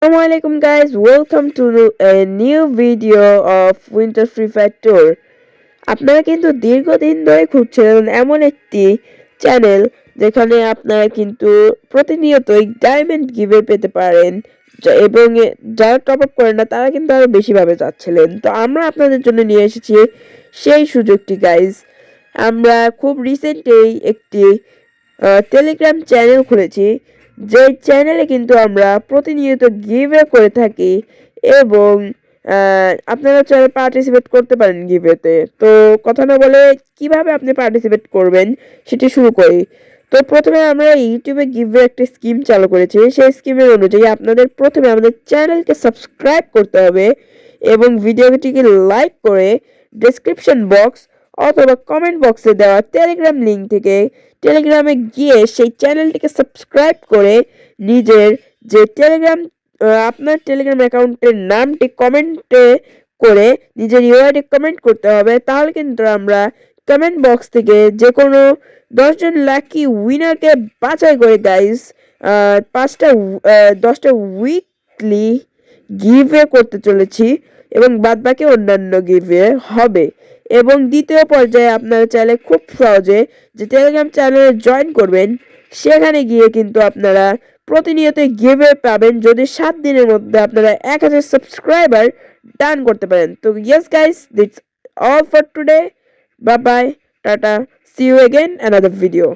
Assalamualaikum guys, welcome to a new video of Winter Free Fire Tour. আপনারা কিন্তু দীর্ঘদিন ধরে খুঁজছিলেন এমন একটি চ্যানেল যেখানে আপনারা কিন্তু প্রতিনিয়তই ডায়মন্ড গিভওয়ে পেতে পারেন এবং যারা টপ আপ করেন না তারা কিন্তু আরো বেশিভাবে যাচ্ছিলেন। তো আমরা আপনাদের জন্য নিয়ে এসেছি সেই সুযোগটি গাইজ। আমরা খুব রিসেন্টলি একটি টেলিগ্রাম চ্যানেল খুলেছি, যে চ্যানেলে কিন্তু আমরা প্রতিনিয়ত গিভওয়ে করে থাকি এবং আপনারা চাইলে পার্টিসিপেট করতে পারেন গিভওয়েতে। তো কথা না বলে কিভাবে আপনি পার্টিসিপেট করবেন সেটি শুরু করি। তো প্রথমে আমরা ইউটিউবে গিভওয়ে একটা স্কিম চালু করেছি। সেই স্কিমের অনুযায়ী আপনাদের প্রথমে আমাদের চ্যানেলকে সাবস্ক্রাইব করতে হবে এবং ভিডিওটিকে লাইক করে ডেসক্রিপশন বক্স অথবা কমেন্ট বক্সে দেওয়া টেলিগ্রাম লিঙ্ক থেকে টেলিগ্রামে গিয়ে সেই চ্যানেলটিকে সাবস্ক্রাইব করে নিজের যে আপনার টেলিগ্রাম অ্যাকাউন্টের নামটি কমেন্টে করে নিজের ইউআইডি কমেন্ট করতে হবে। তাহলে কিন্তু আমরা কমেন্ট বক্স থেকে যে কোনো 10 জন লাকি উইনারকে বাছাই করে গাইস 10টা উইকলি গিভওয়ে করতে চলেছি এবং বাদবাকি অন্যান্য গিভওয়ে হবে। এবং দ্বিতীয় পর্যায়ে আপনারা চাইলে খুব সহজে যে টেলিগ্রাম চ্যানেলে জয়েন করবেন, সেখানে গিয়ে কিন্তু আপনারা প্রতিনিয়ত গিভওয়ে পাবেন যদি 7 দিনের মধ্যে আপনারা 1000 সাবস্ক্রাইবার ডান করতে পারেন। তো yes guys, that's all for today. Bye bye, টাটা, see you again another video.